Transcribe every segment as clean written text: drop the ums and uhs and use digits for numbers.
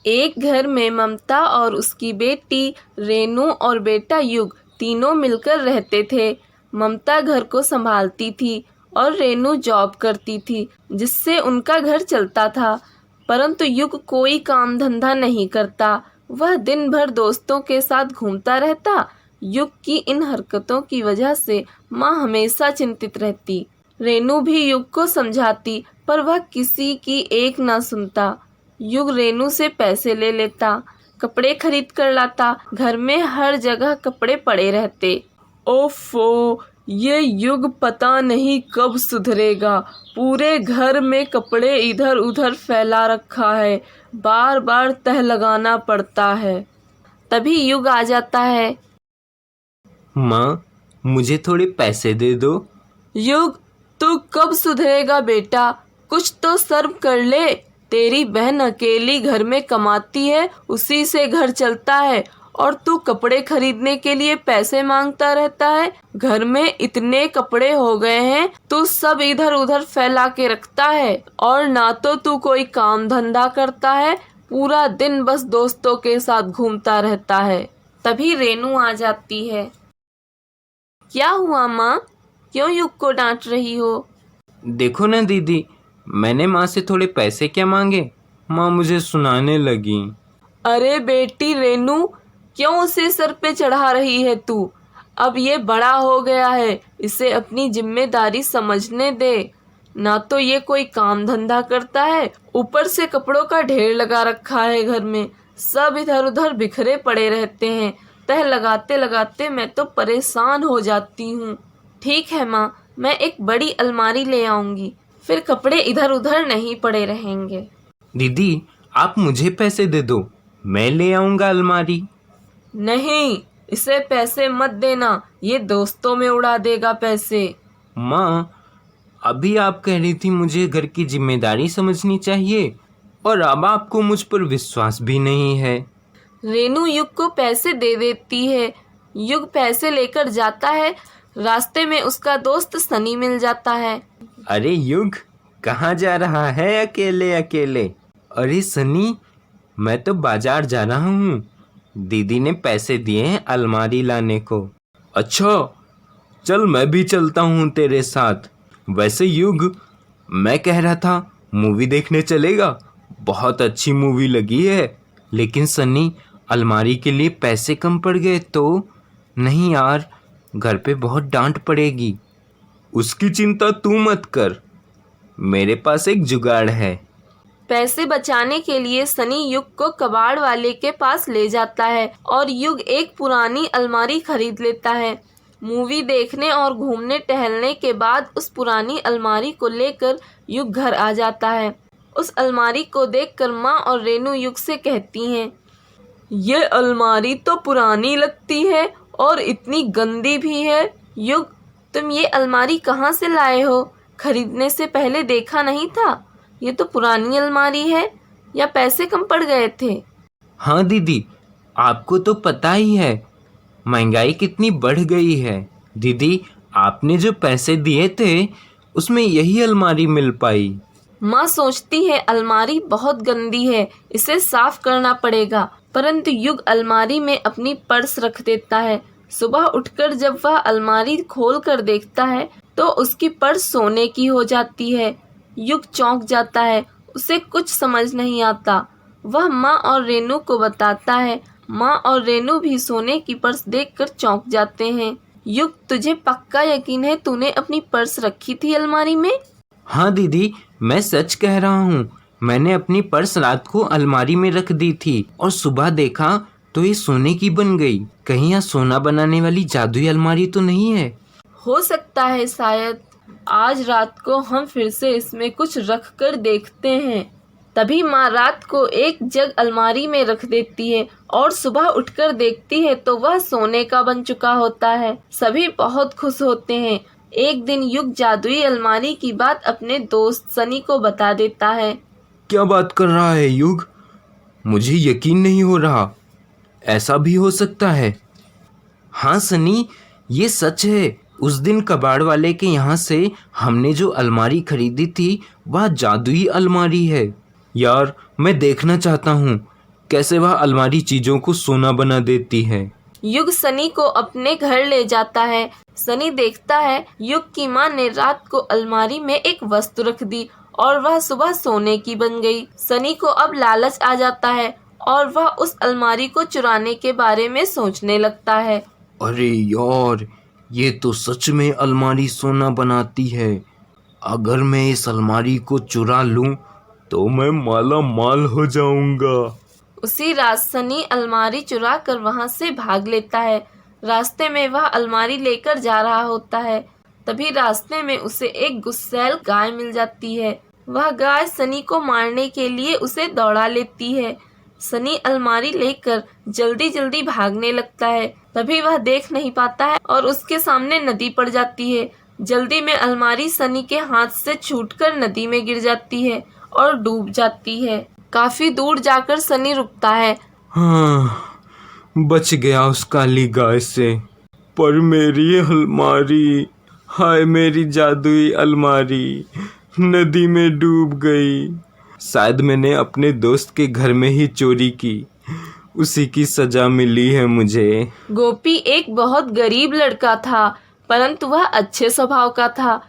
एक घर में ममता और उसकी बेटी रेनू और बेटा युग तीनों मिलकर रहते थे। ममता घर को संभालती थी और रेनू जॉब करती थी, जिससे उनका घर चलता था। परंतु युग कोई काम धंधा नहीं करता। वह दिन भर दोस्तों के साथ घूमता रहता। युग की इन हरकतों की वजह से माँ हमेशा चिंतित रहती। रेनू भी युग को समझाती, पर वह किसी की एक ना सुनता। युग रेनू से पैसे ले लेता, कपड़े खरीद कर लाता। घर में हर जगह कपड़े पड़े रहते। ओफो, ये युग पता नहीं कब सुधरेगा। पूरे घर में कपड़े इधर उधर फैला रखा है, बार बार तह लगाना पड़ता है। तभी युग आ जाता है। माँ, मुझे थोड़े पैसे दे दो। युग, तू कब सुधरेगा बेटा? कुछ तो शर्म कर ले। तेरी बहन अकेली घर में कमाती है, उसी से घर चलता है, और तू कपड़े खरीदने के लिए पैसे मांगता रहता है। घर में इतने कपड़े हो गए हैं, तू सब इधर उधर फैला के रखता है, और ना तो तू कोई काम धंधा करता है, पूरा दिन बस दोस्तों के साथ घूमता रहता है। तभी रेनू आ जाती है। क्या हुआ माँ? क्यों युग को डांट रही हो? देखो ना दीदी, मैंने माँ से थोड़े पैसे क्या मांगे, माँ मुझे सुनाने लगी। अरे बेटी रेनू, क्यों उसे सर पे चढ़ा रही है तू? अब ये बड़ा हो गया है, इसे अपनी जिम्मेदारी समझने दे। ना तो ये कोई काम धंधा करता है, ऊपर से कपड़ों का ढेर लगा रखा है। घर में सब इधर उधर बिखरे पड़े रहते हैं। तह लगाते लगाते मैं तो परेशान हो जाती हूँ। ठीक है माँ, मैं एक बड़ी अलमारी ले आऊंगी, फिर कपड़े इधर उधर नहीं पड़े रहेंगे। दीदी, आप मुझे पैसे दे दो, मैं ले आऊंगा अलमारी। नहीं, इसे पैसे मत देना, ये दोस्तों में उड़ा देगा पैसे। माँ, अभी आप कह रही थी मुझे घर की जिम्मेदारी समझनी चाहिए, और अब आपको मुझ पर विश्वास भी नहीं है। रेनू युग को पैसे दे देती है। युग पैसे लेकर जाता है। रास्ते में उसका दोस्त सनी मिल जाता है। अरे युग, कहाँ जा रहा है अकेले अकेले? अरे सनी, मैं तो बाजार जा रहा हूँ, दीदी ने पैसे दिए हैं अलमारी लाने को। अच्छा, चल मैं भी चलता हूँ तेरे साथ। वैसे युग, मैं कह रहा था मूवी देखने चलेगा, बहुत अच्छी मूवी लगी है। लेकिन सनी, अलमारी के लिए पैसे कम पड़ गए तो? नहीं यार, घर पे बहुत डांट पड़ेगी। उसकी चिंता तू मत कर, मेरे पास एक जुगाड़ है। पैसे बचाने के लिए सनी युग को कबाड़ वाले के पास ले जाता है और युग एक पुरानी अलमारी खरीद लेता है। मूवी देखने और घूमने टहलने के बाद उस पुरानी अलमारी को लेकर युग घर आ जाता है। उस अलमारी को देखकर माँ और रेनू युग से कहती हैं, ये अलमारी तो पुरानी लगती है और इतनी गंदी भी है। युग, तुम ये अलमारी कहाँ से लाए हो? खरीदने से पहले देखा नहीं था? ये तो पुरानी अलमारी है, या पैसे कम पड़ गए थे? हाँ दीदी, आपको तो पता ही है महंगाई कितनी बढ़ गई है। दीदी, आपने जो पैसे दिए थे उसमें यही अलमारी मिल पाई। माँ सोचती है अलमारी बहुत गंदी है, इसे साफ करना पड़ेगा। परंतु युग अलमारी में अपनी पर्स रख देता है। सुबह उठकर जब वह अलमारी खोल कर देखता है तो उसकी पर्स सोने की हो जाती है। युग चौंक जाता है, उसे कुछ समझ नहीं आता। वह माँ और रेनू को बताता है। माँ और रेनू भी सोने की पर्स देखकर चौंक जाते हैं। युग, तुझे पक्का यकीन है तूने अपनी पर्स रखी थी अलमारी में? हाँ दीदी, मैं सच कह रहा हूँ, मैंने अपनी पर्स रात को अलमारी में रख दी थी और सुबह देखा तो ये सोने की बन गई। कहीं यहाँ सोना बनाने वाली जादुई अलमारी तो नहीं है? हो सकता है, शायद आज रात को हम फिर से इसमें कुछ रख कर देखते हैं। तभी माँ रात को एक जग अलमारी में रख देती है और सुबह उठकर देखती है तो वह सोने का बन चुका होता है। सभी बहुत खुश होते हैं। एक दिन युग जादुई अलमारी की बात अपने दोस्त सनी को बता देता है। क्या बात कर रहा है युग? मुझे यकीन नहीं हो रहा, ऐसा भी हो सकता है? हाँ सनी, ये सच है। उस दिन कबाड़ वाले के यहाँ से हमने जो अलमारी खरीदी थी वह जादुई अलमारी है। यार, मैं देखना चाहता हूँ कैसे वह अलमारी चीजों को सोना बना देती है। युग सनी को अपने घर ले जाता है। सनी देखता है युग की माँ ने रात को अलमारी में एक वस्तु रख दी और वह सुबह सोने की बन गई। सनी को अब लालच आ जाता है और वह उस अलमारी को चुराने के बारे में सोचने लगता है। अरे यार, ये तो सच में अलमारी सोना बनाती है। अगर मैं इस अलमारी को चुरा लूं तो मैं माला माल हो जाऊंगा। उसी रात सनी अलमारी चुरा कर वहाँ से भाग लेता है। रास्ते में वह अलमारी लेकर जा रहा होता है। तभी रास्ते में उसे एक गुस्सैल गाय मिल जाती है। वह गाय सनी को मारने के लिए उसे दौड़ा लेती है। सनी अलमारी लेकर जल्दी जल्दी भागने लगता है। तभी वह देख नहीं पाता है और उसके सामने नदी पड़ जाती है। जल्दी में अलमारी सनी के हाथ से छूटकर नदी में गिर जाती है और डूब जाती है। काफी दूर जाकर सनी रुकता है। हाँ, बच गया उस काली गाय से। पर मेरी अलमारी, हाय मेरी जादुई अलमारी, नदी में डूब गई। शायद मैंने अपने दोस्त के घर में ही चोरी की, उसी की सजा मिली है मुझे। गोपी एक बहुत गरीब लड़का था, परंतु वह अच्छे स्वभाव का था।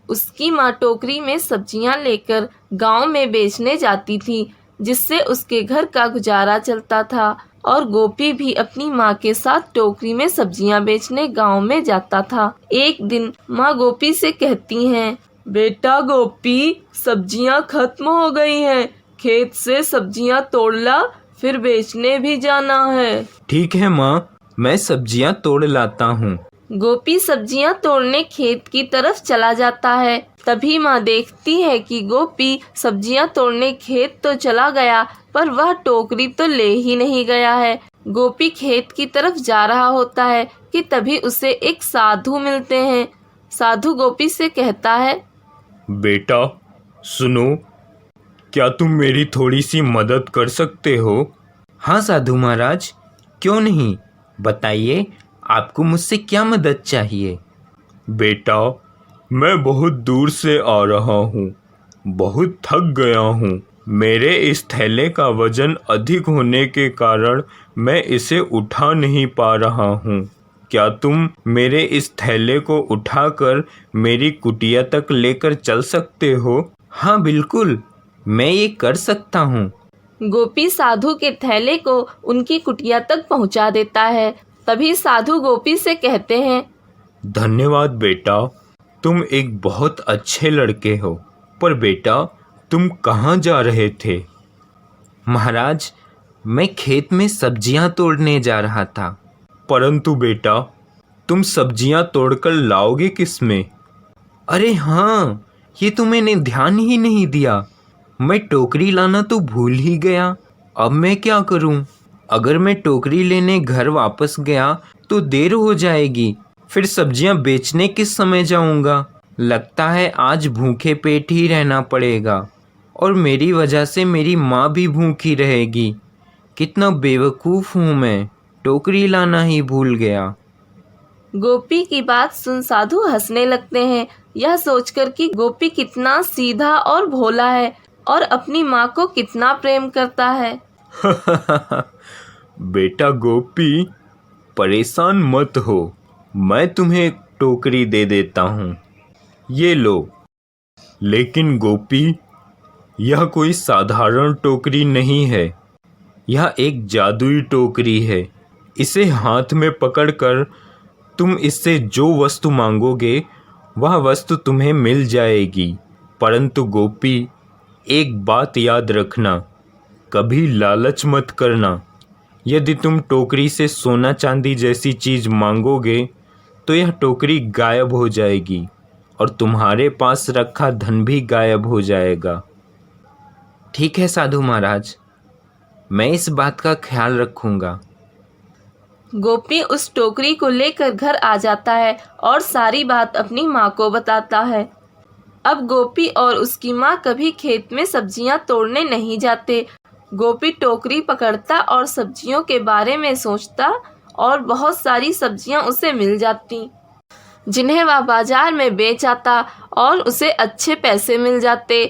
उसकी माँ टोकरी में सब्जियां लेकर गांव में बेचने जाती थी, जिससे उसके घर का गुजारा चलता था। और गोपी भी अपनी माँ के साथ टोकरी में सब्जियां बेचने गांव में जाता था। एक दिन माँ गोपी से कहती हैं, बेटा गोपी, सब्जियां खत्म हो गई हैं, खेत से सब्जियां तोड़ ला, फिर बेचने भी जाना है। ठीक है माँ, मैं सब्जियां तोड़ लाता हूँ। गोपी सब्जियां तोड़ने खेत की तरफ चला जाता है। तभी माँ देखती है कि गोपी सब्जियां तोड़ने खेत तो चला गया, पर वह टोकरी तो ले ही नहीं गया है। गोपी खेत की तरफ जा रहा होता है कि तभी उसे एक साधु मिलते हैं। साधु गोपी से कहता है, बेटा सुनो, क्या तुम मेरी थोड़ी सी मदद कर सकते हो? हाँ साधु महाराज, क्यों नहीं, बताइए आपको मुझसे क्या मदद चाहिए? बेटा, मैं बहुत दूर से आ रहा हूँ, बहुत थक गया हूँ। मेरे इस थैले का वजन अधिक होने के कारण मैं इसे उठा नहीं पा रहा हूँ। क्या तुम मेरे इस थैले को उठाकर मेरी कुटिया तक लेकर चल सकते हो? हाँ बिल्कुल, मैं ये कर सकता हूँ। गोपी साधु के थैले को उनकी कुटिया तक पहुंचा देता है। तभी साधु गोपी से कहते हैं, धन्यवाद बेटा, तुम एक बहुत अच्छे लड़के हो। पर बेटा, तुम कहाँ जा रहे थे? महाराज, मैं खेत में सब्जियां तोड़ने जा रहा था। परंतु बेटा, तुम सब्जियां तोड़कर लाओगे किस में? अरे हाँ, ये तो मैंने ध्यान ही नहीं दिया। मैं टोकरी लाना तो भूल ही गया। अब मैं क्या करूं? अगर मैं टोकरी लेने घर वापस गया तो देर हो जाएगी, फिर सब्जियां बेचने किस समय जाऊंगा? लगता है आज भूखे पेट ही रहना पड़ेगा और मेरी वजह से मेरी माँ भी भूखी रहेगी। कितना बेवकूफ़ हूँ मैं, टोकरी लाना ही भूल गया। गोपी की बात सुन साधु हंसने लगते हैं, यह सोचकर कि गोपी कितना सीधा और भोला है और अपनी माँ को कितना प्रेम करता है। बेटा गोपी, परेशान मत हो, मैं तुम्हें एक टोकरी दे देता हूँ, ये लो। लेकिन गोपी, यह कोई साधारण टोकरी नहीं है, यह एक जादुई टोकरी है। इसे हाथ में पकड़कर तुम इससे जो वस्तु मांगोगे वह वस्तु तुम्हें मिल जाएगी। परंतु गोपी, एक बात याद रखना, कभी लालच मत करना। यदि तुम टोकरी से सोना चांदी जैसी चीज़ मांगोगे तो यह टोकरी गायब हो जाएगी और तुम्हारे पास रखा धन भी गायब हो जाएगा। ठीक है साधु महाराज, मैं इस बात का ख्याल रखूंगा। गोपी उस टोकरी को लेकर घर आ जाता है और सारी बात अपनी माँ को बताता है। अब गोपी और उसकी माँ कभी खेत में सब्जियां तोड़ने नहीं जाते। गोपी टोकरी पकड़ता और सब्जियों के बारे में सोचता और बहुत सारी सब्जियां उसे मिल जाती, जिन्हें वह बाजार में बेच आता और उसे अच्छे पैसे मिल जाते।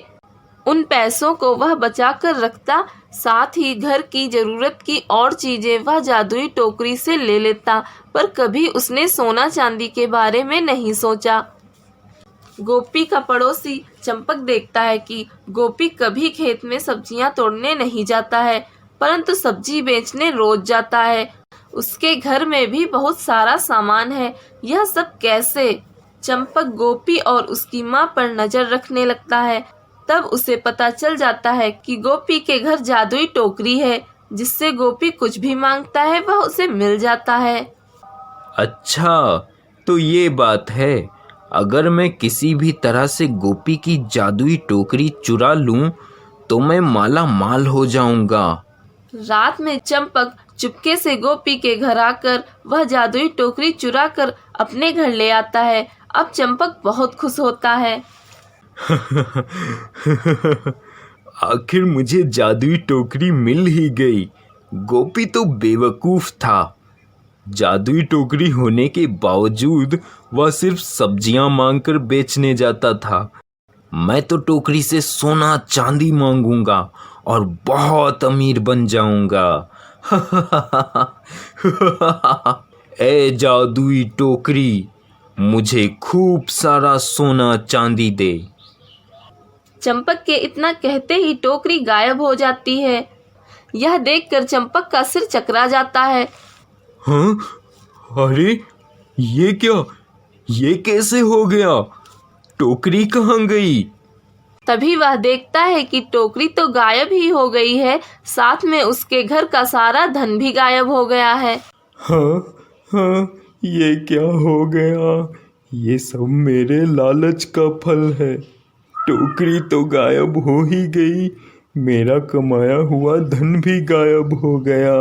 उन पैसों को वह बचा कर रखता, साथ ही घर की जरूरत की और चीजें वह जादुई टोकरी से ले लेता, पर कभी उसने सोना चांदी के बारे में नहीं सोचा। गोपी का पड़ोसी चंपक देखता है कि गोपी कभी खेत में सब्जियां तोड़ने नहीं जाता है, परंतु सब्जी बेचने रोज जाता है। उसके घर में भी बहुत सारा सामान है, यह सब कैसे? चंपक गोपी और उसकी माँ पर नजर रखने लगता है। तब उसे पता चल जाता है कि गोपी के घर जादुई टोकरी है, जिससे गोपी कुछ भी मांगता है वह उसे मिल जाता है। अच्छा, तो ये बात है। अगर मैं किसी भी तरह से गोपी की जादुई टोकरी चुरा लूं तो मैं माला माल हो जाऊंगा। रात में चंपक चुपके से गोपी के घर आकर वह जादुई टोकरी चुरा कर अपने घर ले आता है। अब चंपक बहुत खुश होता है। आखिर मुझे जादुई टोकरी मिल ही गई। गोपी तो बेवकूफ था। जादुई टोकरी होने के बावजूद वह सिर्फ सब्जियां मांगकर बेचने जाता था। मैं तो टोकरी से सोना चांदी मांगूंगा और बहुत अमीर बन जाऊंगा। ए जादुई टोकरी, मुझे खूब सारा सोना चांदी दे। चंपक के इतना कहते ही टोकरी गायब हो जाती है। यह देखकर चंपक का सिर चकरा जाता है। हाँ? अरे ये क्या? ये कैसे हो गया? टोकरी कहाँ गई? तभी वह देखता है कि टोकरी तो गायब ही हो गई है, साथ में उसके घर का सारा धन भी गायब हो गया है। हाँ हाँ, ये क्या हो गया? ये सब मेरे लालच का फल है। टोकरी तो गायब हो ही गई, मेरा कमाया हुआ धन भी गायब हो गया।